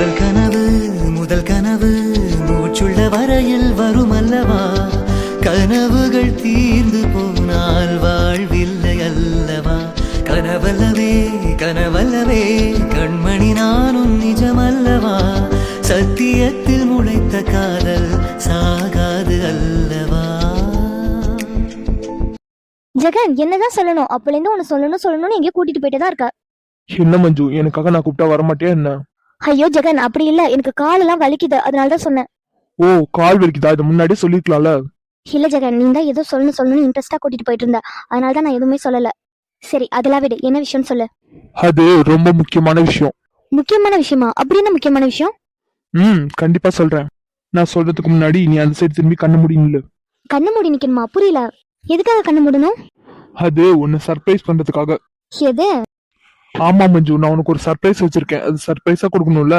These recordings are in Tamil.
முதல் கனவு மூச்சுள்ள வரையில் வரும் அல்லவா, கனவுகள் தீர்ந்து போனால் வாழ்வில்லை அல்லவா. கனவல்லவே கனவல்லவே கண்மணி நானும் நிஜமல்லவா, சத்தியத்தில் முளைத்த காதல் சாகாது அல்லவா. ஜெகன் என்னதான் சொல்லணும், அப்பல இருந்து உன்னை சொல்லணும்னு எங்கேயோ கூட்டிட்டு போயிட்டு தான் இருக்க. என்ன மஞ்சு, எனக்காக நான் கூப்பிட்டா வரமாட்டியா என்ன? ஐயோ ஜெகன் அப்படி இல்ல, எனக்கு கால் எல்லாம் வலிக்குது, அதனாலதான் சொன்னேன். ஓ, கால் வலிக்குதா? இதை முன்னாடியே சொல்லிருக்கலாம்ல. இல்ல ஜெகன், நீ தான் ஏதோ சொல்லணும்னு இன்ட்ரெஸ்டா கூட்டிட்டு போயிட்டு இருந்த, அதனாலதான் நான் எதுவுமே சொல்லல. சரி அதெல்லாம் விடு, என்ன விஷயம் சொல்லு. அது ரொம்ப முக்கியமான விஷயம். முக்கியமான விஷயமா? அப்படி என்ன முக்கியமான விஷயம்? கண்டிப்பா சொல்றேன். நான் சொல்றதுக்கு முன்னாடி நீ அந்த சைடு திரும்பி கண்ணு முடியல. கண்ணு மூடி நிக்கணுமா? புரியல. எதுக்காக கண்ணு மூடணும்? அது உன்னை சர்ப்ரைஸ் பண்றதுக்காக. எது? ஆமா மஞ்சு, நான் உனக்கு ஒரு சர்ப்ரைஸ் வச்சிருக்கேன், அது சர்ப்ரைஸா கொடுக்கணும்ல.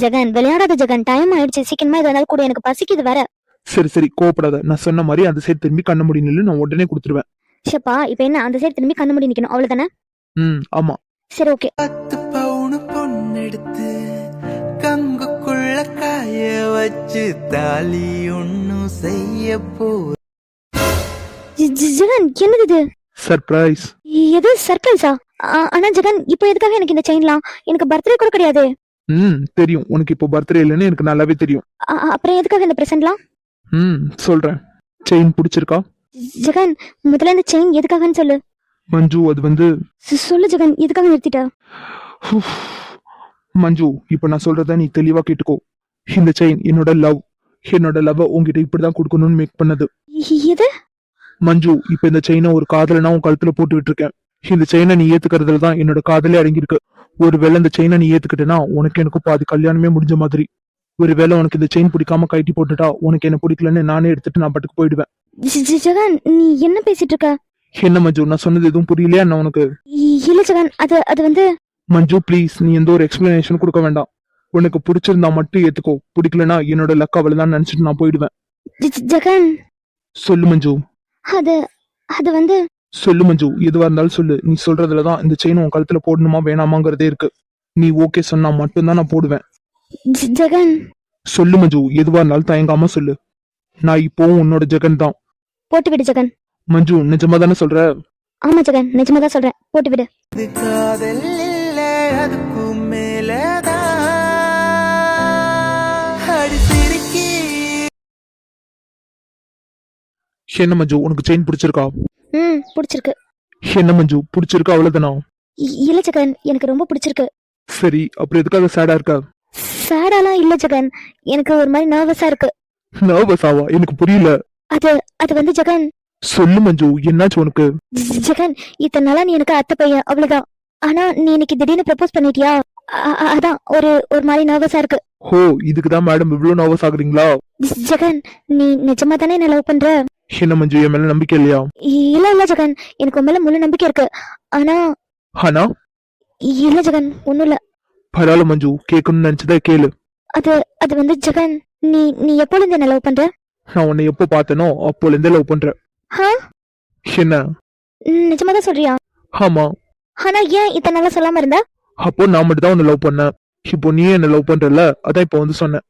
ஜெகன் விளையாடாத ஜெகன், டைம் ஆயிடுச்சு, சீக்கிரமா எதாவது கூட, எனக்கு பசிக்குது வேற. சரி கோவப்படாத, நான் சொன்ன மாதிரி அந்த சைடு திரும்பி கண்ணு முடி நில்லு, நான் உடனே கொடுத்துருவேன். ஷப்பா இப்ப என்ன, அந்த சைடு திரும்பி கண்ணு மூடி நிக்கணும் அவ்வளவுதானே? ஆமா. சரி ஓகே. 10 பவுன் பொண்ணெடுத்து கங்குக்குள்ள காய வச்சு தாலி ஒன்னும் செய்ய போ. ஜெகன் என்னது இது? சர்ப்ரைஸ். எது சர்ப்ரைஸா? ஆனா ஜெகன் இப்போ எதுக்காக எனக்கு இந்த செயின்லாம்? எனக்கு பர்த்டே கூட கிடையாது. தெரியும், உனக்கு இப்போ பர்த்டே இல்லைன்னு எனக்கு நல்லாவே தெரியும். அப்புறம் எதுக்காக இந்த பிரசன்ட்லாம்? சொல்றேன். செயின் பிடிச்சிருக்கா? ஜெகன் முதல்ல இந்த செயின் எதுக்காகன்னு சொல்லு. மஞ்சு அது வந்து. சொல்லு ஜெகன், எதுக்காக நிறுத்திட்ட? மஞ்சு, இப்ப நான் சொல்றத நீ தெளிவா கேட்டுக்கோ. இந்த செயின் என்னோட லவ் உங்ககிட்ட இப்படிதான் கொடுக்கணும்னு மேக் பண்ணது. எது? மஞ்சு, இப்ப இந்த செயினை ஒரு காதல நான் உன் கழுத்துல போட்டு விட்டுருக்கேன். இந்த செயினை நீ ஏத்துக்கிறதுல தான் என்னோட காதலே அடங்கியிருக்கு. ஒருவேளை இந்த செயினை நீ ஏத்துக்கிட்டேன்னா உனக்கு எனக்கு பாதி கல்யாணமே முடிஞ்ச மாதிரி. ஒருவேளை உனக்கு இந்த செயின் பிடிக்காம கைட்டி போட்டுட்டா உனக்கு என்ன பிடிக்கலன்னு நானே எடுத்துட்டு நான் பாட்டுக்கு போயிடுவேன். ஜெகன் நீ என்ன பேசிட்டு இருக்க? என்ன மஞ்சு, நான் சொன்னது எதுவும் புரியலையா என்ன உனக்கு? இல்ல ஜெகன், அது வந்து. மஞ்சு ப்ளீஸ், நீ எந்த ஒரு எக்ஸ்பிளனேஷன் கொடுக்க வேண்டாம். உனக்கு பிடிச்சிருந்தா மட்டும் ஏத்துக்கோ, பிடிக்கலனா என்னோட லக் அவளதான் நினைச்சிட்டு நான் போயிடுவேன். ஜெகன் சொல்லு மஞ்சு. அது வந்து. சொல்லு மஞ்சு, எதுவா இருந்தாலும் சொல்லு. நீ சொல்றதுலதான் இந்த செயின் உன் கழுத்துல போடணுமா வேணாமாங்கிறதே இருக்கு. நீ ஓகே சொன்னா மட்டும்தான் நான் போடுவேன். ஜெகன் சொல்லு மஞ்சு, எதுவா இருந்தாலும் தயங்காம சொல்லு. நான் இப்போவும் உன்னோட ஜெகன் தான். போட்டு விடு ஜெகன். மஞ்சு நிஜமா தானே சொல்ற? ஆமா ஜெகன், நிஜமா தான் சொல்றேன், போட்டு விடு. காதல் இல்ல அதுக்கும் மேலதான் அடிச்சிருக்கி. என்ன மஞ்சு, உனக்கு செயின் பிடிச்சிருக்கா? பிடிச்சிருக்கு. என்ன மஞ்சு, பிடிச்சிருக்கா அவ்வளவுதானா? இல்ல ஜெகன், எனக்கு ரொம்ப பிடிச்சிருக்கு. சரி, அப்புறம் எதுக்காக சேடா இருக்கா? சேடாலாம் இல்ல ஜெகன், எனக்கு ஒரு மாதிரி நர்வஸா இருக்கு. நர்வஸாவா? எனக்கு புரியல. அது வந்து ஜெகன். சொல்லு மஞ்சு, என்னாச்சு உனக்கு? ஜெகன் இத்தனை நாளா நீ எனக்கு அத்தை பையன் அவ்வளவுதான். ஆனா நீ இன்னைக்கு திடீர்னு ப்ரப்போஸ் பண்ணிட்டியா, அதான் ஒரு மாதிரி நர்வஸா இருக்கு. ஹோ, இதுக்குதான் மேடம் இவ்வளவு நர்வஸ் ஆகுறீங்களா? ஜெகன் நீ நிஜமா தானே என்ன லவ் பண்ற? என்ன மஞ்சு, என் மேல நம்பிக்கை இல்லையா? இல்ல ஜெகன், எனக்கு உன் மேல முழு நம்பிக்கை இருக்கு. ஆனா இல்ல ஜெகன், ஒண்ணும் இல்ல. பரவாயில்ல மஞ்சு, கேட்கணும்னு நினைச்சதா கேளு. அது வந்து ஜெகன், நீ எப்போல இருந்து என்ன லவ் பண்ற? நான் உன்னை எப்போ பார்த்தனோ அப்போல இருந்தே லவ் பண்றேன். என்ன நிஜமா தான் சொல்றியா? ஆமா. ஆனா ஏன் இத்தனை நாளா சொல்லாம இருந்த? அப்போ நான் மட்டும் தான் உன்னை லவ் பண்ணேன். இப்போ நீ என்ன லவ் பண்றல, அதான் இப்போ வந்து சொன்னேன்.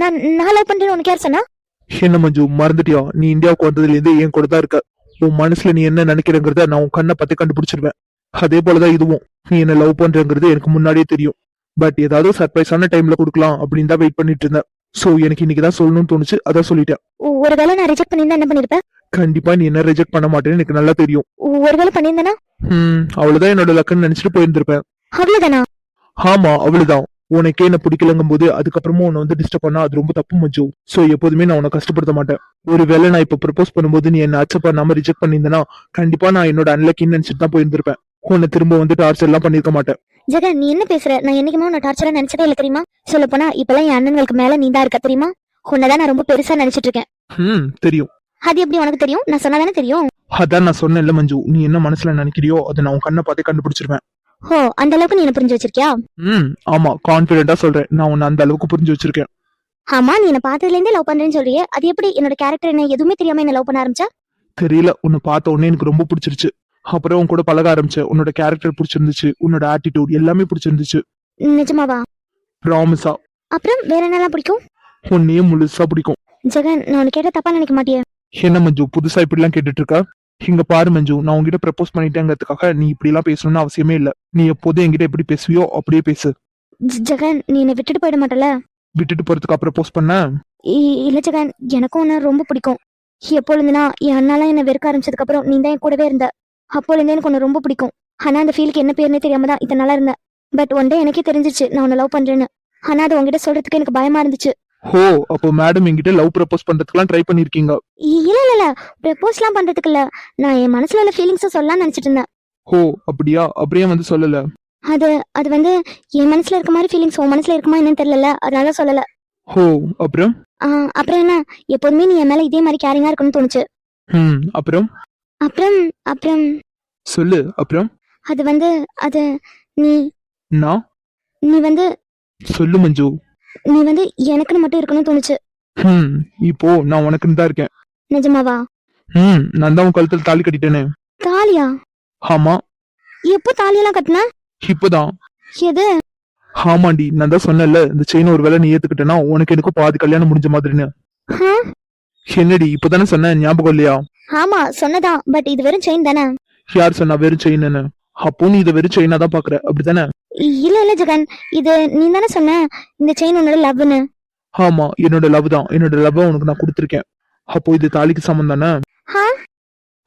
நான் லவ் பண்றேன்னு உனக்கு யார் சொன்னா? என்ன மஞ்சு, மறந்துட்டியா? நீ இந்தியாவுக்கு வந்ததுல இருந்து என் கூட தான் இருக்க. உன் மனசுல நீ என்ன நினைக்கிறங்கிறத நான் உன் கண்ணை பத்தி கண்டுபிடிச்சிருவேன். அதே போலதான் இதுவும். நீ என்ன லவ் பண்றங்கிறது எனக்கு முன்னாடியே தெரியும். பட் ஏதாவது சர்ப்ரைஸான டைம்ல கொடுக்கலாம் அப்படின்னு தான் வெயிட் பண்ணிட்டு இருந்தேன். சோ எனக்கு இன்னைக்குதான் சொல்லணும்னு தோணுச்சு, அதான் சொல்லிட்டேன். ஒருவேளை நான் ரிஜெக்ட் பண்ணிருந்தா என்ன பண்ணிருப்ப? கண்டிப்பா நீ என்ன ரிஜெக்ட் பண்ண மாட்டேன்னு எனக்கு நல்லா தெரியும். ஒருவேளை பண்ணிருந்தனா அவ்வளவுதான் என்னோட லக்குன்னு நினைச்சிட்டு போயிருந்திருப்பேன். அவ்வளவுதானா? ஆமா அவ்வளவுதான். உனக்கே என்ன பிடிக்கலங்கும் போது அதுக்கப்புறமும் உன்னை வந்து டிஸ்டர்ப் பண்ணா அது ரொம்ப தப்பு மஞ்சு. சோ எப்போதுமே நான் உன்னை கஷ்டப்படுத்த மாட்டேன். ஒருவேளை நான் இப்ப ப்ரப்போஸ் பண்ணும்போது நீ என்ன அக்செப்ட் பண்ணாம ரிஜெக்ட் பண்ணியிருந்தனா கண்டிப்பா நான் என்னோட அன்லக்கின்னு நினைச்சிட்டு தான் போயிருந்திருப்பேன். உன்னை திரும்ப வந்து டார்ச்சர் எல்லாம் பண்ணிருக்க மாட்டேன். ஜெகன் நீ என்ன பேசுற? நான் என்னைக்குமே உன்னை டார்ச்சரா நினைச்சதே இல்ல தெரியுமா? சொல்ல போனா இப்பெல்லாம் என் அண்ணன்களுக்கு மேல நீ தான் இருக்க தெரியுமா? உன்னதான் நான் ரொம்ப பெருசா நினைச்சிட்டு இருக்கேன். தெரியும். அது எப்படி உனக்கு தெரியும்? நான் சொன்னாதானே தெரியும். அதான் நான் சொன்னேன்ல மஞ்சு, நீ என்ன மனசுல நினைக்கிறியோ அதை நான் உன் கண்ணை பார்த்து கண்டுபிடிச்சிருவேன். ஓ, அந்த அளவுக்கு நீ என்ன புரிஞ்சு வச்சிருக்கியா? ஆமா, கான்பிடென்ட்டா சொல்றேன். நான் உன்னை அந்த அளவுக்கு புரிஞ்சு வச்சிருக்கேன். ஆமா, நீ என்ன பார்த்ததுல இருந்தே லவ் பண்றேன்னு சொல்றியே, அது எப்படி என்னோட கேரக்டர் என்ன எதுவுமே தெரியாம என்ன லவ் பண்ண ஆரம்பிச்சா? தெரியல, உன்னை பார்த்த உடனே எனக்கு ரொம்ப பிடிச்சிருச்சு. அப்புறம் உன் கூட பழக ஆரம்பிச்சேன். உன்னோட கேரக்டர் பிடிச்சிருந்துச்சு, உன்னோட ஆட்டிடியூட் எல்லாமே பிடிச்சிருந்துச்சு. நிஜமாவா? ப்ராமிஸா. அப்புறம் வேற என்னலாம் பிடிக்கும்? உன்னையே முழுசா பிடிக்கும். ஜெகன், நான் உனக்கு கேட்ட தப்பா நினைக்க மாட்டியே? என்ன மஞ்சு புதுசா இப்படிலாம் கேட்டுட்டு இருக்கா? இங்க பாரு மஞ்சு, நான் உங்ககிட்ட ப்ரப்போஸ் பண்ணிட்டேங்கிறதுக்காக நீ இப்படி எல்லாம் பேசணும்னு அவசியமே இல்ல. நீ எப்போதும் என்கிட்ட எப்படி பேசுவியோ அப்படியே பேசு. ஜெகன், நீ என்னை விட்டுட்டு போயிட மாட்டல? விட்டுட்டு போறதுக்கு ப்ரப்போஸ் பண்ண? இல்ல ஜெகன், எனக்கும் உன்னை ரொம்ப பிடிக்கும். எப்பொழுதுனா என் அண்ணாலாம் என்னை வெறுக்க ஆரம்பிச்சதுக்கு அப்புறம் நீ தான் என் கூடவே இருந்த. அப்போலேருந்து எனக்கு உன்னை ரொம்ப பிடிக்கும். ஆனா அந்த ஃபீலுக்கு என்ன பேருனே தெரியாம தான் இத்தனை நாளா இருந்தேன். பட் ஒன் டே எனக்கே தெரிஞ்சிச்சு நான் உன்னை லவ் பண்றேன்னு. ஆனா அது உங்ககிட்ட சொல்றதுக்கு எனக்கு பயமா இருந்துச்சு. ஹோ, அப்போ மேடம் என்கிட்ட லவ் ப்ரப்போஸ் பண்றதுக்குலாம் ட்ரை பண்ணிருக்கீங்க? இல்ல இல்ல இல்ல, ப்ரப்போஸ்லாம் பண்றதுக்கு இல்ல. நான் என் மனசுல உள்ள ஃபீலிங்ஸை சொல்லலாம்னு நினைச்சிட்டு இருந்தேன். ஹோ அப்படியா? அப்படியே வந்து சொல்லல? அது அது வந்து என் மனசுல இருக்க மாதிரி ஃபீலிங்ஸ் உன் மனசுல இருக்குமா என்னன்னு தெரியல, அதனால சொல்லல. ஹோ அப்புறம்? அப்புறம் என்ன, எப்போதுமே நீ என் மேல இதே மாதிரி கேரிங்கா இருக்கணும்னு தோணுச்சு. அப்புறம்? அப்புறம் அப்புறம் சொல்லு. அப்புறம்? அது வந்து அது நீ நான் நீ வந்து சொல்லு மஞ்சு. நீ வந்து எனக்குன்னு மட்டும் இருக்கணும்னு தோணுச்சு. இப்போ நான் உனக்குன்னு தான் இருக்கேன். நிஜமாவா? நான் தான் உன் கழுத்துல தாலி கட்டிட்டேனே. தாலியா? ஆமா. எப்போ தாலியெல்லாம் கட்டின? இப்பதான். எது? ஆமாண்டி, நான் தான் சொன்னேன்ல, இந்த செயின் ஒரு வேலை நீ ஏத்துக்கிட்டேன்னா உனக்கு எனக்கும் பாதி கல்யாணம் முடிஞ்ச மாதிரின்னு. என்னடி இப்பதானே சொன்ன, ஞாபகம் இல்லையா? ஆமா சொன்னதான், பட் இது வெறும் செயின் தானே. யார் சொன்னா வெறும் செயின்னு? அப்போ நீ இதை வெறும் செயினா தான் பாக்குற, அப்படித்தானே? இல்ல இல்ல ஜெகன், இது நீ தானே சொன்ன இந்த செயின் உன்னோட லவ்னு. ஆமா, என்னோட லவ் தான். என்னோட லவ் உனக்கு நான் கொடுத்துருக்கேன். அப்போ இது தாலிக்கு சமம் தானே?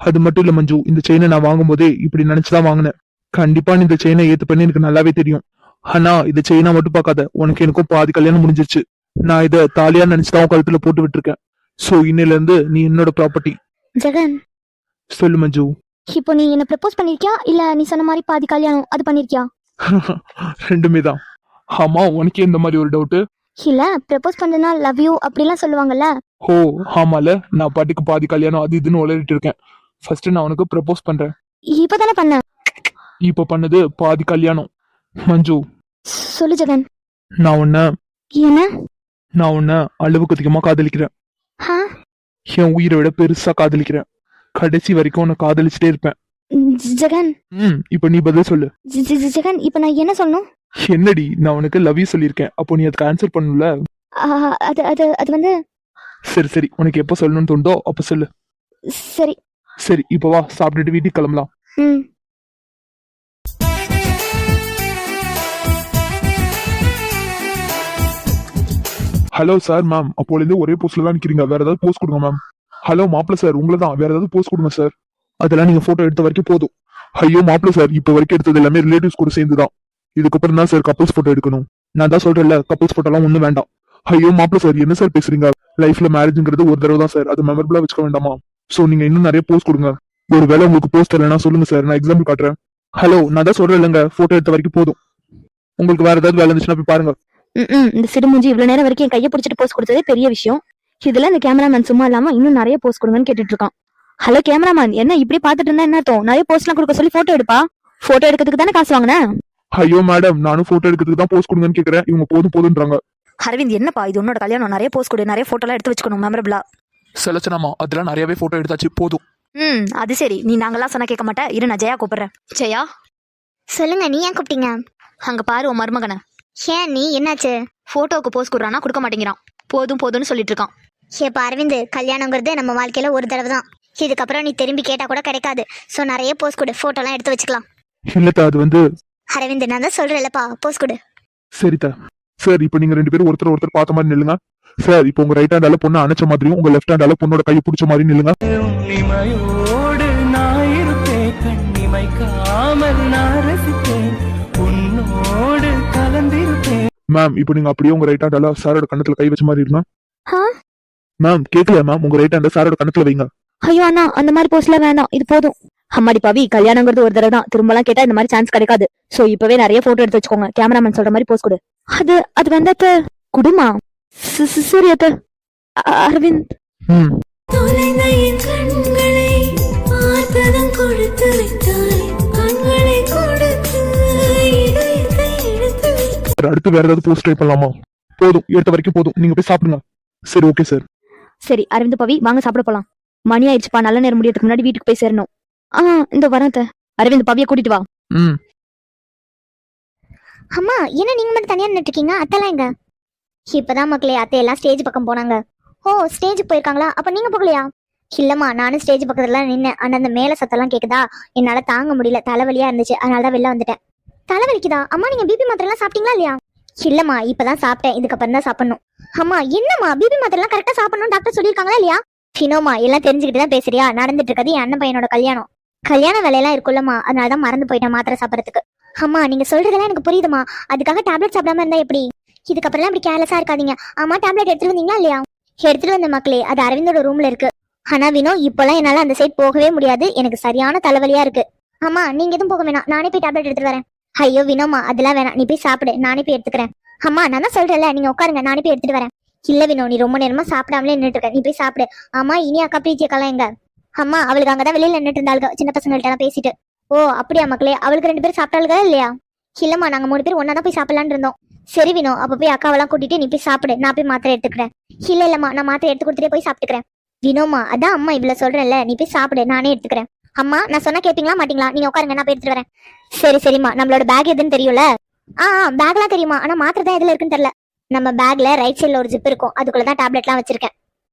அது மட்டும் இல்ல மஞ்சு, இந்த செயினை நான் வாங்கும் போதே இப்படி நினைச்சுதான் வாங்கினேன். கண்டிப்பா நீ இந்த செயினை ஏத்துப்பேன்னு எனக்கு நல்லாவே தெரியும். ஆனா இது செயினா மட்டும் பார்க்காத, உனக்கு எனக்கும் பாதி கல்யாணம் முடிஞ்சிருச்சு. நான் இதை தாலியா நினைச்சுதான் உன் கழுத்துல போட்டு விட்டுருக்கேன். சோ இன்னையில இருந்து நீ என்னோட ப்ராப்பர்ட்டி. ஜெகன், சொல்லு மஞ்சு. இப்போ நீ என்ன ப்ரப்போஸ் பண்ணிருக்கியா இல்ல நீ சொன்ன மாதிரி பாதி கல்யாணம் அது பண்ணிருக்கியா? ரெண்டுமே தான். ஆமா, உனக்கே இந்த மாதிரி ஒரு டவுட்? இல்ல, ப்ரப்போஸ் பண்றதுனா லவ் யூ அப்படிலாம் சொல்லுவாங்கல்ல. ஓ ஆமால, நான் பாட்டுக்கு பாதி கல்யாணம் அது இதுன்னு உளறிட்டு இருக்கேன். ஃபர்ஸ்ட் நான் உனக்கு ப்ரப்போஸ் பண்றேன். இப்பதானே பண்ண? இப்ப பண்ணது பாதி கல்யாணம். மஞ்சு சொல்லு ஜெகன். நான் என்ன? உன்னை அளவுக்கு அதிகமா காதலிக்கிறேன். என் உயிரை விட பெருசா காதலிக்கிறேன். கடைசி வரைக்கும் உன்னை காதலிச்சுட்டே இருப்பேன். ஜெகன். இப்ப நீ பதில் சொல்லு. ஜெகன், இப்ப நான் என்ன சொல்லணும்? என்னடி, நான் உனக்கு லவ் யூ சொல்லியிருக்கேன். அப்போ நீ அதுக்கு ஆன்சர் பண்ணல. அது அது அது வந்து சரி சரி, உனக்கு எப்போ சொல்லணும்னு தோணுதோ அப்ப சொல்லு. சரி சரி, இப்போ வா, சாப்பிட்டுட்டு வீட்டுக்கு கிளம்பலாம். Hello sir. மேம், அப்போலேருந்து ஒரே போஸ்ட்ல தான் நிக்கிறீங்க. வேற ஏதாவது போஸ்ட் கொடுங்க மேம். ஹலோ மாப்பிள்ள சார், உங்களை தான். வேற ஏதாவது போஸ்ட் கொடுங்க சார். அதெல்லாம் நீங்க போட்டோ எடுத்த வரைக்கும் போதும். ஐயோ மாப்பிள்ள சார், இப்போ வரைக்கும் எடுத்தது எல்லாமே ரிலேட்டிவ்ஸ் கூட சேர்ந்து தான். இதுக்கப்புறம் தான் சார் கப்பல்ஸ் போட்டோ எடுக்கணும். நான் தான் சொல்றேன்ல, கப்பல்ஸ் போட்டோலாம் ஒன்றும் வேண்டாம். ஐயோ மாப்பிள்ள சார், என்ன சார் பேசுறீங்க? லைஃப்ல மேரேஜ்ங்கிறது ஒரு தடவை தான் சார், அது மெமரபிளா வச்சுக்க வேண்டாமா? சோ நீங்க இன்னும் நிறைய போஸ்ட் கொடுங்க. ஒருவேளை உங்களுக்கு போஸ்ட் இல்லைன்னா சொல்லுங்க சார், நான் எக்ஸாம்பிள் காட்டுறேன். ஹலோ, நான் தான் சொல்றேன் இல்லைங்க, போட்டோ எடுத்த வரைக்கும் போதும். உங்களுக்கு வேற ஏதாவது வேலை இருந்துச்சுன்னா போய் பாருங்க. இந்த சிடுமுஞ்சி இவ்வளவு நேரம் வரைக்கும் என் கையை பிடிச்சிட்டு போஸ்ட் கொடுத்ததே பெரிய விஷயம். இதுல இந்த கேமராமேன் சும்மா இல்லாம இன்னும் நிறைய போஸ்ட் கொடுங்கன்னு கேட்டுட்டு இருக்கான். ஹலோ கேமராமேன், என்ன இப்படி பாத்துட்டு இருந்தா என்ன அர்த்தம்? நிறைய போஸ்ட் எல்லாம் கொடுக்க சொல்லி போட்டோ எடுப்பா. போட்டோ எடுக்கிறதுக்கு தானே காசு வாங்கினேன். ஐயோ மேடம், நானும் போட்டோ எடுக்கிறதுக்கு தான் போஸ்ட் கொடுங்கன்னு கேக்குறேன். இவங்க போதும் போதுன்றாங்க. அரவிந்த், என்னப்பா இது உன்னோட கல்யாணம், நிறைய போஸ்ட் கொடு, நிறைய போட்டோ எல்லாம் எடுத்து வச்சுக்கணும் மெமரபிளா. செலச்சனமா, அதெல்லாம் நிறையவே போட்டோ எடுத்தாச்சு, போதும். அது சரி, நீ நாங்கெல்லாம் சொன்னா கேட்க மாட்டேன். இரு, நான் ஜெயா கூப்பிடுறேன். ஜெயா சொல்லுங்க, நீ ஏன் கூப்பிட்டீங்க? அங்க பாரு உன் மருமகனை. ஏன் நீ என்னாச்சு? போட்டோக்கு போஸ்ட் கொடுறானா கொடுக்க மாட்டேங்கிறான். போதும் போதும்னு சொல்லிட்டு இருக்கான். இப்ப அரவிந்த், கல்யாணங்கிறது நம்ம வாழ்க்கையில ஒரு தடவை தான். இதுக்கப்புறம் நீ திரும்பி கேட்டா கூட கிடைக்காது. சோ நிறைய போஸ்ட் கொடு, போட்டோ எல்லாம் எடுத்து வச்சுக்கலாம். இல்லத்தா, அது வந்து அரவிந்த், நான் தான் சொல்றேன்லப்பா, போஸ்ட் கொடு. சரிதா. சார், இப்போ நீங்க ரெண்டு பேரும் ஒருத்தர் பார்த்த மாதிரி நில்லுங்க. சார், இப்போ உங்க ரைட் ஹேண்டால பொண்ணு அணைச்ச மாதிரியும் உங்க லெஃப்ட் ஹேண்டால பொண்ணோட கையை பிடிச்ச மாதிரி நில்லுங்க. உன்னிமையோடு நான் இருப்பேன், கண்ணிமைக்காமல் நான் ரசிப்பேன், உன்னோடு கலந்திருப்பேன். மேம், இப்போ நீங்க அப்படியே உங்க ரைட் ஹேண்டால சாரோட கண்ணத்துல கை வச்ச மாதிரி இருங்க. மேம் கேட்கல மேம், உங்க ரைட் ஹேண்ட சாரோட கண்ணத்துல வைங்க. ஐயோ அண்ணா, அந்த மாதிரி போஸ்ட்ல வேண்டாம், இது போதும். அம்மாடி பாவி, கல்யாணங்கிறது ஒரு தடவை தான், திரும்பலாம் கேட்டா இந்த மாதிரி சான்ஸ் கிடைக்காது. சோ இப்பவே நிறைய போட்டோ எடுத்து வச்சுக்கோங்க. கேமராமேன் சொல்ற மாதிரி போஸ்ட் கொடு. அது வந்து அத்த குடுமா. சரி அத்த. அரவிந்த். அடுத்து வேற ஏதாவது போஸ்ட் ட்ரை பண்ணலாமா? போதும், எடுத்த வரைக்கும் போதும், நீங்க போய் சாப்பிடுங்க. சரி, ஓகே சார். சரி அரவிந்த் பவி, வாங்க சாப்பிட போலாம். மணி ஆயிடுச்சுப்பா, நல்ல நேரம் முடியறதுக்கு முன்னாடி வீட்டுக்கு போய் சேரணும். இந்த வரேன். அரவிந்த் பவியை கூட்டிட்டு வா. அம்மா, என்ன நீங்க மட்டும் தனியா நின்னுட்டு இருக்கீங்க? அத்தெல்லாம் எங்க? இப்பதான் மக்களே அத்தையெல்லாம் ஸ்டேஜ் பக்கம் போனாங்க. ஓ ஸ்டேஜுக்கு போயிருக்காங்களா? அப்ப நீங்க போகலையா? இல்லம்மா, நானும் ஸ்டேஜ் பக்கத்துல நின்னேன். ஆனா அந்த மேல சத்தம்லாம் கேக்குதா, என்னால தாங்க முடியல, தலைவலியா இருந்துச்சு, அதனாலதான் வெளில வந்துட்டேன். தலைவலிக்குதா? அம்மா நீங்க பிபி மாத்திரை எல்லாம் சாப்பிட்டீங்களா இல்லையா? இல்லம்மா, இப்பதான் சாப்பிட்டேன், இதுக்கப்புறம் தான் சாப்பிடணும். அம்மா என்னம்மா, பிபி மாத்திரை எல்லாம் கரெக்டா சாப்பிடணும் டாக்டர் சொல்லியிருக்காங்களா இல்லையா? சினோமா, எல்லாம் தெரிஞ்சுக்கிட்டு தான் பேசுறியா? நடந்துட்டு இருக்கிறது என் அண்ணன் பையனோட கல்யாண வேலையெல்லாம் இருக்குல்லம்மா, அதனாலதான் மறந்து போயிட்டேன் மாத்திரை சாப்பிடறதுக்கு. அம்மா நீங்க சொல்றதெல்லாம் எனக்கு புரியுதுமா, அதுக்காக டேப்லெட் சாப்பிடாம இருந்தா எப்படி? இதுக்கப்புறம் இப்படி கேர்லெஸ்ஸா இருக்காதீங்க. அம்மா டேப்லெட் எடுத்துட்டு வந்தீங்களா இல்லையா? எடுத்துட்டு வந்த மக்களே, அது அரவிந்தோட ரூம்ல இருக்கு. ஆனா வினோ, இப்பெல்லாம் என்னால அந்த சைட் போகவே முடியாது, எனக்கு சரியான தலைவலியா இருக்கு. அம்மா நீங்க எதுவும் போக வேணாம், நானே போய் டேப்லெட் எடுத்துட்டு வரேன். ஐயோ வினோமா, அதெல்லாம் வேணாம், நீ போய் சாப்பிடு, நானே போய் எடுத்துக்கிறேன். அம்மா நான் தான் சொல்றேன்ல, நீங்க உட்காருங்க, நானே போய் எடுத்துட்டு வரேன். இல்ல வினோ, நீ ரொம்ப நேரமா சாப்பிடாமலே நின்றுட்டு இருக்க, நீ போய் சாப்பிடு. அம்மா இனி அக்கா பிரீத்தி அக்காலாம் எங்க? அம்மா அவளுக்கு அங்கதான் வெளியில நின்றுட்டு இருந்தாளுங்க, சின்ன பசங்கள்ட்ட எல்லாம் பேசிட்டு. ஓ அப்படியா மக்களே, அவளுக்கு 2 பேரும் சாப்பிட்டாளுங்க இல்லையா? இல்லம்மா, நாங்க 3 பேர் ஒன்னா தான் போய் சாப்பிடலான்னு இருந்தோம். சரி வினோ, அப்ப போய் அக்காவெல்லாம் கூட்டிட்டு நீ போய் சாப்பிடு, நான் போய் மாத்திரை எடுத்துக்கிறேன். இல்லம்மா, நான் மாத்திரை எடுத்து கொடுத்துட்டே போய் சாப்பிட்டுக்கிறேன். வினோமா, அதான் அம்மா இவ்வளவு சொல்றேன்ல, நீ போய் சாப்பிடு, நானே எடுத்துக்கிறேன். அம்மா நான் சொன்னா கேப்பீங்களா மாட்டீங்களா? நீங்க உட்காருங்க, நான் போய் எடுத்துட்டு வரேன். சரி சரிம்மா, நம்மளோட பேக் எதுன்னு தெரியும்ல? பேக்லாம் தெரியுமா, ஆனா மாத்திரை தான் எதுல இருக்குன்னு தெரியல. நம்ம பேக்ல ரைட் சைட்ல ஒரு ஜிப் இருக்கும், அதுக்குள்ளதான் டேப்லெட்லாம் வச்சிருக்கேன்.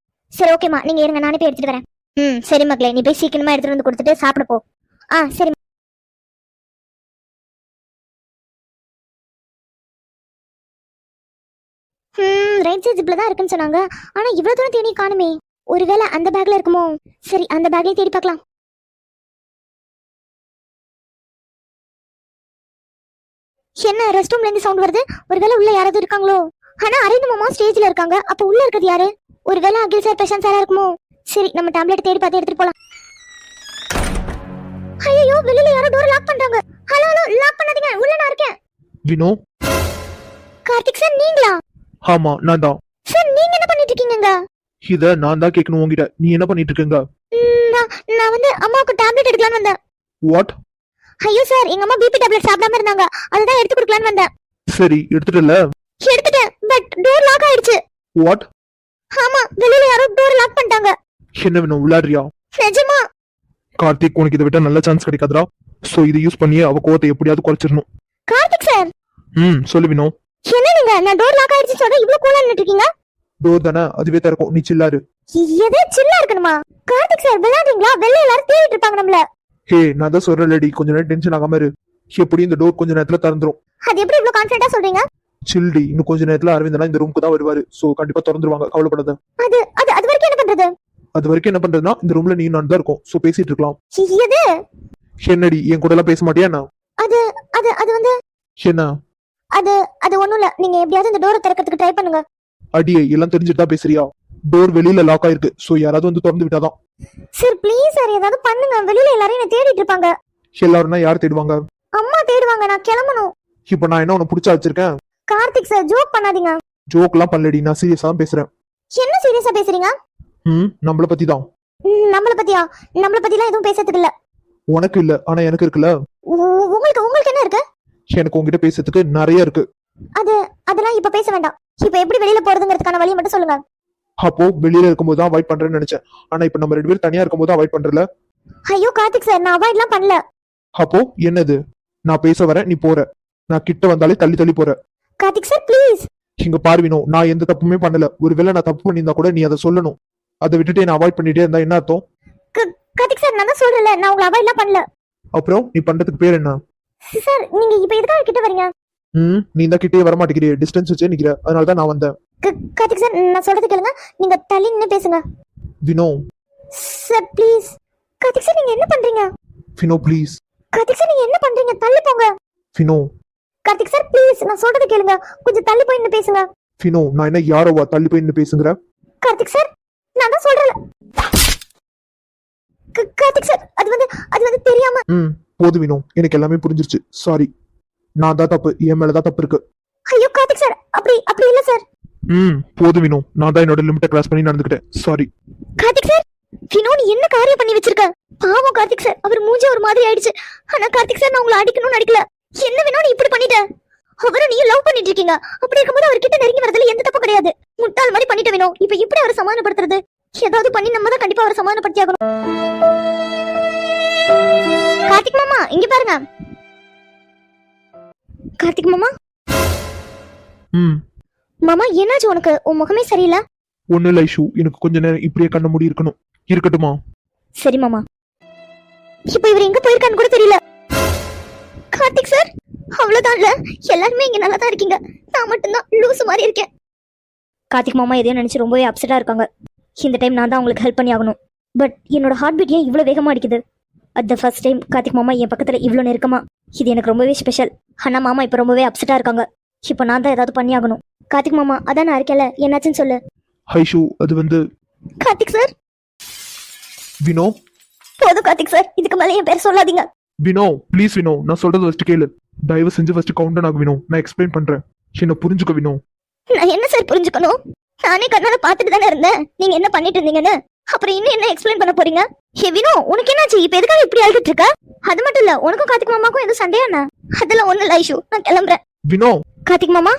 சரி ஓகேம்மா, நீங்க இருங்க, நானே போய் எடுத்துட்டு வரேன். சரி மக்களே, நீ போய் சீக்கிரமா எடுத்துட்டு வந்து கொடுத்துட்டு சாப்பிட போ. சரி. ரைட் சைட் ஜிப்ல தான் இருக்குன்னு சொன்னாங்க, ஆனா இவ்வளவு தூரம் தேடி காணுமே. ஒருவேளை அந்த பேக்ல இருக்குமோ? சரி அந்த பேக்லயே தேடி பார்க்கலாம். என்ன ரெஸ்ட் ரூம்ல இருந்து சவுண்ட் வருது? ஒருவேளை உள்ள யாராவது இருக்காங்களோ? ஆனா அரவிந்த் மாமா ஸ்டேஜ்ல இருக்காங்க, அப்ப உள்ள இருக்கிறது யாரு? ஒருவேளை அகில் சார் பிரசாந்த் சாரா இருக்குமோ? சரி நம்ம டேப்லெட் தேடி பார்த்து எடுத்துட்டு போலாம். ஐயோ வெளியில யாரோ டோர் லாக் பண்றாங்க. ஹலோ லாக் பண்ணாதீங்க, உள்ள நான் இருக்கேன். வினோ. கார்த்திக் சார் நீங்களா? ஆமா நான் தான். சார் நீங்க என்ன பண்ணிட்டு இருக்கீங்க? இத நான் தான் கேட்கணும் உங்ககிட்ட, நீ என்ன பண்ணிட்டு இருக்கீங்க? நான் வந்து அம்மாவுக்கு டேப்லெட் எடுக்கலாம்னு வந்தேன். வாட்? ஐயோ சார், எங்க அம்மா பிபி டேப்லெட் சாப்பிடாம இருந்தாங்க, அதுதான் எடுத்து கொடுக்கலாம்னு வந்தேன். சரி எடுத்துட்டல? எடுத்துட்டேன், பட் டோர் லாக் ஆயிடுச்சு. வாட்? ஆமா, வெளியில யாரோ டோர் லாக் பண்ணிட்டாங்க. என்ன வேணும், விளையாடுறியா? நிஜமா? கார்த்திக், உனக்கு இதை விட்டா நல்ல சான்ஸ் கிடைக்காதா? சோ இதை யூஸ் பண்ணியே அவ கோவத்தை எப்படியாவது குறைச்சிடணும். கார்த்திக் சார். சொல்லு வினோ. என்ன நீங்க, நான் டோர் லாக் ஆயிடுச்சு சொல்ற இவ்ளோ கூலா நின்னுட்டு இருக்கீங்க? டோர் தானே, அதுவே திறக்கும், நீ சில்லாரு. எது சில்லா இருக்கணுமா? கார்த்திக் சார் விளையாடுறீங்களா? வெளிய எல்லாரும் தேடிட்டு இருப்பாங்க நம்மள. ஹே நான் தான் சொல்றேன்லடி, கொஞ்ச நேரம் டென்ஷன் ஆகாம இரு. எப்படி இந்த டோர் கொஞ்ச நேரத்துல திறந்துரும். அது எப்படி இவ்ளோ கான்ஃபிடென்ட்டா சொல்றீங்க? சில்டி, இன்னும் கொஞ்ச நேரத்துல அரவிந்தனா இந்த ரூமுக்கு தான் வருவாரு, சோ கண்டிப்பா திறந்துருவாங்க, கவலைப்படாத. அது அது அது வரைக்கும் என்ன பண்றது? அது வரைக்கும் என்ன பண்றதுன்னா, இந்த ரூம்ல நீ நான் தான் இருக்கும், சோ பேசிட்டு இருக்கலாம். எது? என்னடி என் கூட எல்லாம் பேச மாட்டியா என்ன? அது அது அது வந்து என்ன? அது அது ஒண்ணும் இல்ல, நீங்க எப்படியாவது இந்த டோரை திறக்கிறதுக்கு ட்ரை பண்ணுங்க. அடியே எல்லாம் தெரிஞ்சுட்டு தான் பேசுறியா? டோர் வெளியில லாக் ஆயிருக்கு, சோ யாராவது வந்து திறந்து விட்டாதான். சார் ப்ளீஸ் சார், ஏதாவது பண்ணுங்க, வெளியில எல்லாரும் என்ன தேடிட்டு இருப்பாங்க. எல்லாரும்னா யார் தேடுவாங்க? அம்மா தேடுவாங்க, நான் கிளம்பணும். இப்ப நான் என்ன உன்னை புடிச்சா வச்சிருக்கேன்? கார்த்திக் சார் ஜோக் பண்ணாதீங்க. ஜோக் எல்லாம் பண்ணலடி, நான் சீரியஸா தான் பேசுறேன். என்ன சீரியஸா பேசுறீங்க? நம்மள பத்தி தான். நம்மள பத்தியா? நம்மள பத்திலாம் எதுவும் பேசுறதுக்கு இல்ல. உனக்கு இல்ல, ஆனா எனக்கு இருக்குல்ல. உங்களுக்கு உங்களுக்கு என்ன இருக்கு? எனக்கு உங்ககிட்ட பேசுறதுக்கு நிறைய இருக்கு. அதெல்லாம் இப்ப பேச வேண்டாம். இப்ப எப்படி வெளியில போறதுங்கிறதுக்கான வழியை மட்டும் சொல்லுங்க. அப்போ வெளியில இருக்கும்போது தான் அவாய்ட் பண்றேன்னு நினைச்சேன், ஆனா இப்ப நம்ம 2 பேரும் தனியா இருக்கும்போது அவாய்ட் பண்றல. ஐயோ கார்த்திக் சார், நான் அவாய்ட்லாம் பண்ணல. அப்போ என்னது? நான் பேச வரேன், நீ போற. நான் கிட்ட வந்தாலே தள்ளி தள்ளி போற. Karthik sir please. இங்க பார்வினோ, நான் எந்த தப்புமே பண்ணல. ஒருவேளை நான் தப்பு பண்ணியிருந்தா கூட நீ அதை சொல்லணும். அதை விட்டுட்டு என்ன அவாய்ட் பண்ணிட்டே இருந்தா என்ன அர்த்தம்? கார்த்திக் சார், நான் தான் சொல்றேன்ல, நான் உங்களை அவாய்ட்லாம் பண்ணல. அப்புறம் நீ பண்றதுக்கு பேர் என்ன? சார் நீங்க இப்ப எதுக்காக கிட்ட வரீங்க? நீ தான் கிட்டே வர மாட்டேங்கிறியே, டிஸ்டன்ஸ் வச்சே நிக்கிற, அதனால தான் நான் வந்தேன். கார்த்திக் சார், நான் சொல்றது கேளுங்க, நீங்க தள்ளி நின்னு பேசுங்க. Vino. Sir please. Karthik sir நீங்க என்ன பண்றீங்க? வினோ ப்ளீஸ். கார்த்திக் சார் நீங்க என்ன பண்றீங்க? தள்ளி போங்க. வினோ. கார்த்திக் சார் ப்ளீஸ், நான் சொல்றது கேளுங்க, கொஞ்சம் தள்ளி போய் நின்னு பேசுங்க. வினோ, நான் என்ன யாரோவா தள்ளி போய் நின்னு பேசுங்கற? கார்த்திக் சார், நான் தான் சொல்றேன். கார்த்திக் சார், அது வந்து தெரியாம. போது வினோ, எனக்கு எல்லாமே புரிஞ்சிருச்சு, சாரி. நான் தான் தப்பு, என் மேலதான் தப்பு இருக்கு. ஐயோ கார்த்திக் சார், அப்படி இல்ல சார். போது வினோ, நான் தான் என்னோட லிமிட்டை கிராஸ் பண்ணி நடந்துக்கிட்டேன், சாரி. கார்த்திக் சார், வினோ நீ என்ன காரியம் பண்ணி வச்சிருக்க? பாவம் கார்த்திக் சார், அவர் மூஞ்சி ஒரு மாதிரி ஆயிடுச்சு. ஆனா கார்த்திக் சார், நான் உங்களை அடிக்கணும்னு அடிக்கல. என்ன வினோ நீ இப்படி பண்ணிட்ட? அவரை நீ லவ் பண்ணிட்டு இருக்கீங்க, அப்படி இருக்கும்போது அவர்கிட்ட நெருங்கி வரதுல எந்த தப்பு கிடையாது. முட்டாள் மாதிரி பண்ணிட்ட வினோ. இப்ப இப்படி அவரை சமாதானப்படுத்துறது? ஏதாவது பண்ணி நம்ம தான் கண்டிப்பா அவரை சமாதானப்படுத்தி ஆகணும். கார்த்திக் மாமா இங்க பாருங்க. கார்த்திக் மாமா. மாமா என்னாச்சு உனக்கு? உன் முகமே சரியில்லை. ஒண்ணு இல்ல ஐஷு, எனக்கு கொஞ்ச நேரம் இப்படியே கண்ண மூடி இருக்கணும். இருக்கட்டுமா? சரி மாமா. இப்ப இவர் எங்க போயிருக்கான்னு கூட தெரியல. கார்த்திக் சார், அவ்வளவுதான் இல்ல, எல்லாருமே இங்க நல்லா தான் இருக்கீங்க, நான் மட்டும்தான் லூசு மாதிரி இருக்கேன். கார்த்திக் மாமா எதையும் நினைச்சு ரொம்பவே அப்செட்டா இருக்காங்க. இந்த டைம் நான் தான் உங்களுக்கு ஹெல்ப் பண்ணி ஆகணும். பட் என்னோட ஹார்ட் பீட் ஏன் இவ்வளவு வேகமா அடிக்குது? At the first time Karthik மாமா என் பக்கத்துல இவ்வளவு நெருக்கமா, இது எனக்கு ரொம்பவே ஸ்பெஷல். ஆனா மாமா இப்ப ரொம்பவே அப்செட்டா இருக்காங்க. இப்ப நான் தான் ஏதாவது பண்ணி ஆகணும். கார்த்திக் மாமா, அதான் நான் இருக்கல, என்னாச்சுன்னு சொல்லு. ஐஷு, அது வந்து கார்த்திக் சார். வினோ. போதும் கார்த்திக் சார், இதுக்கு மேல என் பேர் சொல்லாதீங்க. வினோ ப்ளீஸ் வினோ, நான் சொல்றது ஃபர்ஸ்ட் கேளு. தயவு செஞ்சு ஃபர்ஸ்ட் கவுண்ட் டவுன் ஆகு வினோ, நான் எக்ஸ்பிளைன் பண்றேன். என்ன புரிஞ்சுக்க வினோ. நான் என்ன சார் புரிஞ்சுக்கணும்? நானே கண்ணால பாத்துட்டு தானே இருந்தேன் நீங்க என்ன பண்ணிட்டு இருந்தீங்கன்னு. அப்புறம் இன்னும் என்ன எக்ஸ்பிளைன் பண்ண போறீங்க? ஹே வினோ, உனக்கு என்னாச்சு? இப்ப எதுக்காக இப்படி அழுதுட்டு இருக்க? அது மட்டும் இல்ல, உனக்கும் கார்த்திக் மாமாக்கும் எதுவும் சண்டையா என்ன? அதெல்லாம் ஒண்ணு இல்ல ஐஷு, நான் கிளம்புறேன். வினோ. கார்த்திக் மாமா.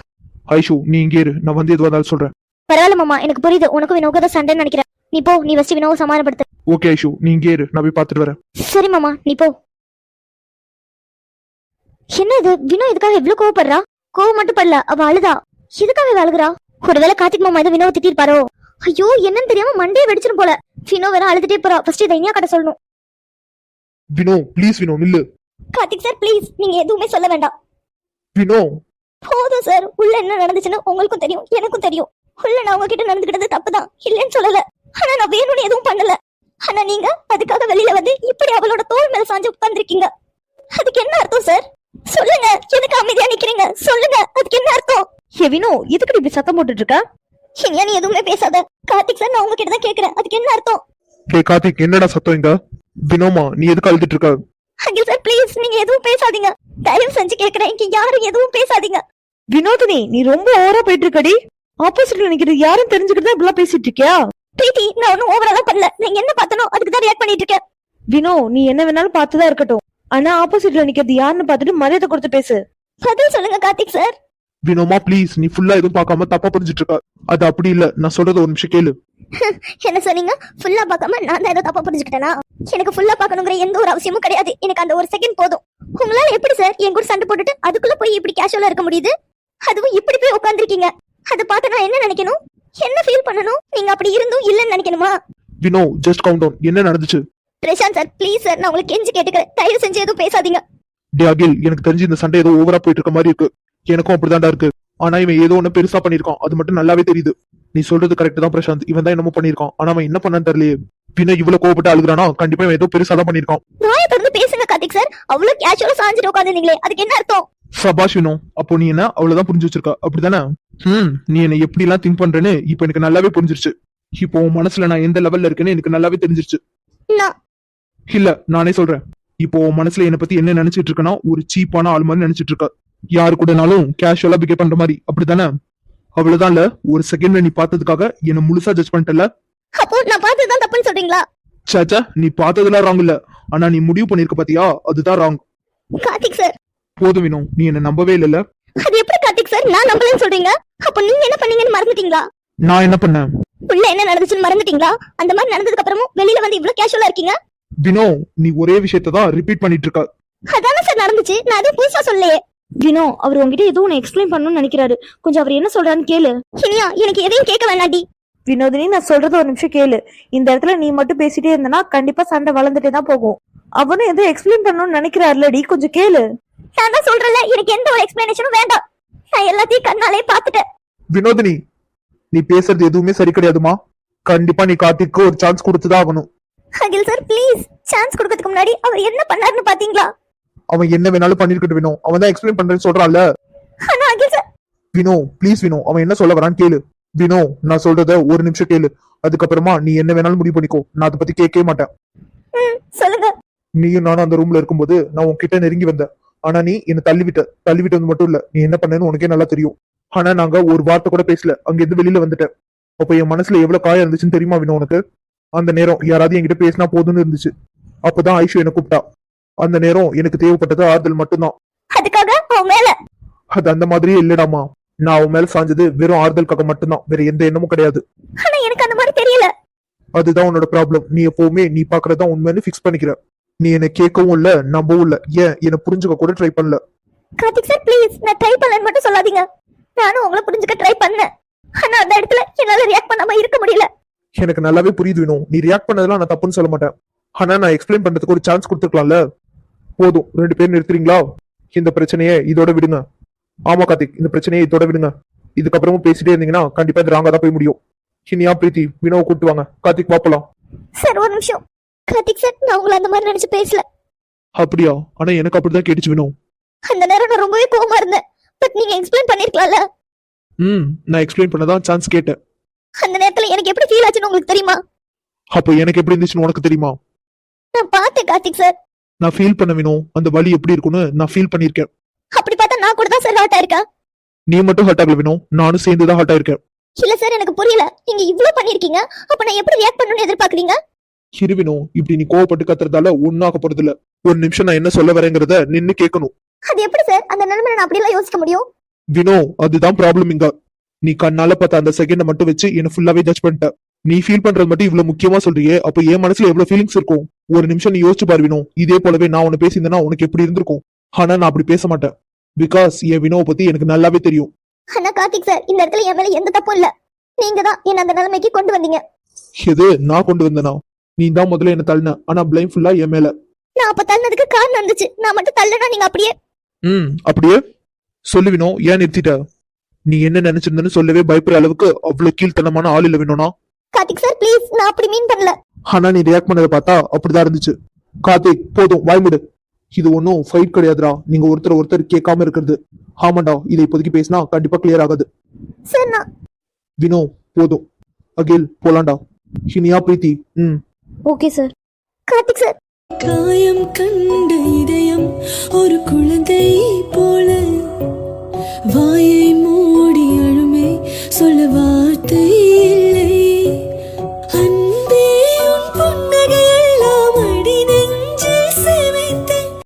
ஐஷு, நீ இங்கே இரு, நான் வந்து எதுவாக இருந்தாலும் சொல்றேன். பரவாயில்ல மாமா, எனக்கு புரியுது, உனக்கும் வினோக்கு தான் சண்டைன்னு நினைக்கிறேன். நீ போ, நீ ஃபர்ஸ்ட் வினோவை சமாதானப்படுத்து. ஓகே ஐஷு, நீ இங்கே இரு, நான் போய் பார்த்துட்டு வரேன். சரி மாமா, நீ போ. என்ன இது, வினோ இதுக்காக எவ்வளவு கோவப்படுறா? கோவம் மட்டும் படல, அவ அழுதா. எதுக்காக அழுகுறா? ஒருவேளை கார்த்திக் மாமா ஏதோ வினோவை திட்டிருப்பாரோ? ஐயோ, என்னன்னு தெரியாம மண்டையை வெடிச்சிடும் போல. வினோ வேற அழுதுட்டே போறா. ஃபர்ஸ்ட் இதை இனியா கட்ட சொல்லணும். வினோ ப்ளீஸ் வினோ, நில்லு. கார்த்திக் சார் ப்ளீஸ், நீங்க எதுவுமே சொல்ல வேண்டாம். வினோ. போதும் சார், உள்ள என்ன நடந்துச்சுன்னு உங்களுக்கும் தெரியும், எனக்கும் தெரியும். உள்ள நான் உங்ககிட்ட நடந்துக்கிட்டது தப்புதான், இல்லைன்னு சொல்லல. ஆனா நான் வேணும்னு எதுவும் பண்ணல. ஆனா நீங்க அதுக்காக வெளியில வந்து இப்படி அவளோட தோள் மேல சாஞ்சு உட்கார்ந்துருக்கீங்க. அதுக்கு என்ன அர்த்தம் சார்? சொல்லுங்க, எதுக்கு அமைதியா நிக்கிறீங்க? சொல்லுங்க, அதுக்கு என்ன அர்த்தம்? ஏ வினோ, எதுக்கு இப்படி சத்தம் போட்டுட்டு இருக்க? இனியா நீ எதுவுமே பேசாத. கார்த்திக் சார், நான் உங்ககிட்ட தான் கேக்குறேன், அதுக்கு என்ன அர்த்தம்? ஹே கார்த்திக், என்னடா சத்தம் இங்க? வினோமா, நீ எதுக்கு அழுதுட்டு இருக்க? அகில் சார் ப்ளீஸ், நீங்க எதுவும் பேசாதீங்க. தயவு செஞ்சு கேக்குறேன், இங்க யாரும் எதுவும் பேசாதீங்க. வினோதினி, நீ ரொம்ப ஓவரா போயிட்டு இருக்கடி. ஆப்போசிட்ல நிக்கிறது யாரும் தெரிஞ்சுக்கிட்டு தான் இப்படிலாம் பேசிட்டு இருக்கியா? பிரீத்தி, நான் ஒன்னும் ஓவரா பண்ணல. நீங்க என்ன பார்த்தனோ அதுக்கு தான் ரியாக்ட் பண்ணிட்டு இருக்கேன். வினோ, நீ என்ன வேணாலும் பார்த்துதான் இருக்கட்டும். ஆனா ஆப்போசிட்ல நிக்கிறது யாருன்னு பார்த்துட்டு மரியாதை கொடுத்து பேசு. பதில் சொல்லுங்க கார்த்திக் சார். வினோமா ப்ளீஸ், நீ ஃபுல்லா எதுவும் பார்க்காம தப்பா புரிஞ்சிட்டு இருக்க. அது அப்படி இல்ல, நான் சொல்றது ஒரு நிமிஷம் கேளு. என்ன சொன்னீங்க? ஃபுல்லா பார்க்காம நான் தான் ஏதோ தப்பா புரிஞ்சுக்கிட்டேனா? எனக்கு ஃபுல்லா பார்க்கணுங்கிற எந்த ஒரு அவசியமும் கிடையாது. எனக்கு அந்த ஒரு செகண்ட் போதும். உங்களால எப்படி சார் என் கூட சண்டை போட்டுட்டு அதுக்குள்ள போய் இப்படி கேஷுவலா இருக்க முடியுது? அதுவும் இப்படி போய் உட்கார்ந்துருக்கீங்க. அதை பார்த்து நான் என்ன நினைக்கணும்? என்ன ஃபீல் பண்ணணும்? நீங்க அப்படி இருந்தும் இல்லன்னு நினைக்கணுமா? Vino just count down. என்ன நடந்துச்சு? பிரசாந்த் சார் ப்ளீஸ் சார், நான் உங்களுக்கு கெஞ்சி கேட்டுக்கிறேன், தயவு செஞ்சு எதுவும் பேசாதீங்க. டே அகில், எனக்கு தெரிஞ்சு இந்த சண்டை ஏதோ ஓவரா போயிட்டு இருக்க மாதிரி இருக்கு. எனக்கும் அப்படிதான்டா இருக்கு. ஆனா இவன் ஏதோ ஒண்ணு பெருசா பண்ணிருக்கான், அது மட்டும் நல்லாவே தெரியுது. நீ சொல்றது கரெக்ட் தான் பிரசாந்த், இவன் தான் என்னமோ பண்ணிருக்கான். ஆனா அவன் என்ன பண்ணான்னு தெரியலையே. பின்ன இவ்வளவு கோவப்பட்டு அழுகுறானா, கண்டிப்பா இவன் ஏதோ பெருசா தான் பண்ணிருக்கான். வாயை திறந்து பேசுங்க கார்த்திக் சார். அவ்வளவு கேஷுவலா சாஞ்சிட்டு உட்கார்ந்துருந்தீங்களே, அதுக்கு என்ன அர்த்தம்? சபாஷ் வினோ, அப்போ நீ என்ன அவ்வளவுதான் புரிஞ்சு வச்சிருக்க, அப்படிதானே? நீ என்ன எப்படி எல்லாம் திங்க் பண்றேன்னு இப்ப எனக்கு நல்லாவே புரிஞ்சிருச்சு. இப்போ உன் மனசுல நான் எந்த லெவல்ல இருக்கேன்னு எனக்கு நல்லாவே தெரிஞ்சிருச்சு. இல்ல, நானே சொல்றேன். இப்போ உன் மனசுல என்ன பத்தி என்ன நினைச்சிட்டு இருக்கனா, ஒரு சீப்பான ஆள் மாதிரி நினைச்சிட்டு இருக்க. யாரு கூடனாலும் கேஷுவலா பிகேவ் பண்ற மாதிரி, அப்படிதானே? அவ்வளவுதான் இல்ல, ஒரு செகண்ட்ல நீ பார்த்ததுக்காக என்ன முழுசா ஜட்ஜ் பண்ணிட்டல. அப்போ நான் பார்த்ததுதான் தப்புன்னு சொல்றீங்களா? சாச்சா, நீ பார்த்ததெல்லாம் ராங் இல்ல, ஆனா நீ முடிவு பண்ணிருக்க பாத்தியா, அதுதான் ராங். கார்த்திக் சார் போதும் வினோ, நீ என்ன நம்பவே இல்ல. அது எப்படி கார்த்திக் சார் நான் நம்பலன்னு சொல்றீங்க? அப்ப நீங்க என்ன பண்ணீங்கன்னு மறந்துட்டீங்களா? நான் என்ன பண்ணேன்? உள்ள என்ன நடந்துச்சுன்னு மறந்துட்டீங்களா? அந்த மாதிரி நடந்ததுக்கு அப்புறமும் வெளியில வந்து இவ்வளவு கேஷுவலா இருக்கீங்க. வினோ, நீ ஒரே விஷயத்தை தான் ரிப்பீட் பண்ணிட்டு இருக்க. அதானே சார் நடந்துச்சு, நான் எதுவும் புதுசா சொல்லலையே. வினோ, அவர் உங்ககிட்ட எதுவும் ஒன்னு எக்ஸ்பிளைன் பண்ணணும்னு நினைக்கிறாரு. கொஞ்சம் அவர் என்ன சொல்றான்னு கேளு. இனியா, எனக்கு எதையும் கேட்க வேண்டாடி. வினோதினி, நான் சொல்றது ஒரு நிமிஷம் கேளு. இந்த இடத்துல நீ மட்டும் பேசிட்டே இருந்தனா கண்டிப்பா சண்டை வளர்ந்துட்டே தான் போகும். அவனும் எதுவும் எக்ஸ்பிளைன் பண்ணணும்னு நினைக்கிறாருலடி, கொஞ்சம் கேளு. நான் தான் சொல்றேன்ல, எனக்கு எந்த ஒரு எக்ஸ்பிளனேஷனும் வேண்டாம். நான் எல்லாத்தையும் கண்ணாலே பாத்துட்டேன். வினோதினி, நீ பேசுறது எதுவுமே சரி கிடையாதுமா. கண்டிப்பா நீ கார்த்திக்கு ஒரு சான்ஸ் கொடுத்துதான் ஆகணும். அகில் சார் ப்ளீஸ், சான்ஸ் கொடுக்கறதுக்கு முன்னாடி அவர் என்ன பண்ணாருன்னு பாத்தீங்களா? அவன் என்ன வேணாலும் பண்ணிருக்கட்டும் வினோ, அவன் தான் எக்ஸ்பிளைன் பண்றேன்னு சொல்றான்ல. ஆனா அகில் சார். வினோ ப்ளீஸ் வினோ, அவன் என்ன சொல்ல வரான்னு கேளு. வினோ, நான் சொல்றத ஒரு நிமிஷம் கேளு. அதுக்கப்புறமா நீ என்ன வேணாலும் முடிவு பண்ணிக்கோ, நான் அதை பத்தி கேட்கவே மாட்டேன். சொல்லுங்க. நீயும் நானும் அந்த ரூம்ல இருக்கும்போது நான் உன்கிட்ட நெருங்கி வந்தேன். ஆனா நீ என்ன தள்ளிவிட்டது மட்டும் இல்ல, நீ என்ன பண்ணேன்னு உனக்கே நல்லா தெரியும். ஆனா நாங்க ஒரு வார்த்தை கூட பேசல, அங்க இருந்து வெளியில வந்துட்டேன். அப்ப என் மனசுல எவ்வளவு காயம் இருந்துச்சுன்னு தெரியுமா வினோ உனக்கு? அந்த நேரம் யாராவது என்கிட்ட பேசினா போதும்னு இருந்துச்சு. அப்பதான் ஐஷு என்ன கூப்பிட்டா. அந்த நேரம் எனக்கு தேவைப்பட்டது ஆறுதல் மட்டும்தான். அதுக்காக அவன் மேல அது அந்த மாதிரியே இல்லடாமா. நான் அவன் மேல சாஞ்சது வெறும் ஆறுதலுக்காக மட்டும்தான், வேற எந்த எண்ணமும் கிடையாது. ஆனா எனக்கு அந்த மாதிரி தெரியல. அதுதான் உன்னோட ப்ராப்ளம். நீ எப்பவுமே நீ பாக்குறதா உண்மைன்னு ஃபிக்ஸ் பண்ணிக்கிற. நீ என்ன கேட்கவும் இல்ல, நம்பவும் இல்ல, ஏன் என்ன புரிஞ்சுக்க கூட ட்ரை பண்ணல. கார்த்திக் சார் ப்ளீஸ், நான் ட்ரை பண்ணலன்னு மட்டும் சொல்லாதீங்க. நானும் உங்களை புரிஞ்சுக்க ட்ரை பண்ணேன். இடத்துல என்னால ரியாக்ட் பண்ணாம இருக்க முடியல. எனக்கு நல்லாவே புரியுது வினோ, நீ ரியாக்ட் பண்ணதெல்லாம் நான் தப்புன்னு சொல்ல மாட்டேன். ஆனா நான் எக்ஸ்பிளைன் பண்றதுக்கு ஒரு சான்ஸ் கொடுத்துருக்கலாம்ல. போதும், 2 பேரும் நிறுத்துறீங்களா? இந்த பிரச்சனையை இதோட விடுங்க. ஆமா கார்த்திக், இந்த பிரச்சனையை இதோட விடுங்க. இதுக்கப்புறமும் பேசிட்டே இருந்தீங்கன்னா கண்டிப்பா இது ராங்கா தான் போய் முடியும். இனியா பிரீத்தி, வினோவை கூப்பிட்டு வாங்க. கார்த்திக் பாப்பலாம். சார் ஒரு நிமிஷம். கார்த்திக் சார், நான் உங்களை அந்த மாதிரி நினைச்சு பேசல. அப்படியா? ஆனா எனக்கு அப்படிதான் கேட்டுச்சு வினோ. அந்த நேரம் நான் ரொம்பவே கோவமா இருந்தேன். பட் நீங்க எக்ஸ்பிளைன் பண்ணிருக்கலாம்ல. நான் எக்ஸ்பிளைன் பண்ணதான் சான்ஸ் கேட்டேன். அந்த நேரத்துல எனக்கு எப்படி ஃபீல் ஆச்சுன்னு உங்களுக்கு தெரியுமா? அப்போ எனக்கு எப்படி இருந்துச்சுன்னு உனக்கு தெரியுமா? நான் பார்த்தேன் கார்த்திக் சார். நான் ஃபீல் பண்ண வினோ, அந்த வலி எப்படி இருக்குன்னு நான் ஃபீல் பண்ணிருக்கேன். அப்படி பார்த்தா நான் கூட தான் சார் ஹார்ட் ஆயிருக்கேன். நீ மட்டும் ஹர்ட் ஆகல வினோ, நானும் சேர்ந்து தான் ஹர்ட் ஆயிருக்கேன். இல்ல சார், எனக்கு புரியல. நீங்க இவ்ளோ பண்ணிருக்கீங்க, அப்ப நான் எப்படி ரியாக்ட் பண்ணணும்னு எதிர்பார்க்கறீங்க? இருவினோ, இப்படி நீ கோவப்பட்டு கத்துறதால ஒன்னாக போறது இல்ல. ஒரு நிமிஷம் நான் என்ன சொல்ல வரேங்கிறத நின்னு கேட்கணும். அது எப்படி சார் அந்த நிலைமையில நான் அப்படி எல்லாம் யோசிக்க முடியும்? வினோ, அதுதான் ப்ராப்ளம் இங்க. நீ கண்ணால பார்த்த அந்த செகண்ட மட்டும் வச்சு என்ன ஃபுல்லாவே ஜட்ஜ் பண்ணிட்ட. நீ ஃபீல் பண்றது மட்டும் இவ்வளவு முக்கியமா சொல்றியே, அப்ப என் மனசுல எவ்வளவு ஃபீலிங்ஸ் இருக்கும். ஒரு நிமிஷம் நீ யோசிச்சு பாரு வினோ, இதே போலவே நான் உன்னை பேசியிருந்தேன்னா உனக்கு எப்படி இருந்திருக்கும். ஆனா நான் அப்படி பேச மாட்டேன். பிகாஸ் என் வினோவை பத்தி எனக்கு நல்லாவே தெரியும். ஆனா கார்த்திக் சார், இந்த இடத்துல என் மேல எந்த தப்பும் இல்ல. நீங்க தான் என்ன அந்த நிலைமைக்கு கொண்டு வந்தீங்க. எது நான் கொண்டு வந்தேனா? நீ தான் முதல்ல என்ன தள்ளின, ஆனா பிளைம் ஃபுல்லா என் மேல. நான் அப்ப தள்ளனதுக்கு காரணம் இருந்துச்சு. நான் மட்டும் தள்ளனா நீங்க அப்படியே அப்படியே சொல்லு வினோ. ஏன் நிறுத்திட்ட? நீ என்ன நினைச்சிருந்தன்னு சொல்லவே பயப்படுற அளவுக்கு அவ்வளவு கீழ்த்தனமான ஆள் இல்ல வினோனா. கார்த்திக் சார் ப்ளீஸ், நான் அப்படி மீன் பண்ணல. ஆனா நீ ரியாக்ட் பண்ணதை பார்த்தா அப்படிதான் இருந்துச்சு. கார்த்திக் போதும், வாய்முடு. இது ஒன்னும் ஃபைட் கிடையாதுடா, நீங்க ஒருத்தர் கேட்காம இருக்கிறது. ஆமாண்டா, இதை இப்போதைக்கு பேசினா கண்டிப்பா கிளியர் ஆகாது. சார் நான் வினோ போதும், அகில் போலாண்டா. Iniya Preethi. Okay sir. Karthik sir, காயம் கண்ட இதயம் ஒரு குழந்தை போல வாயை மூடி அழுமே சொல்ல வார்த்தை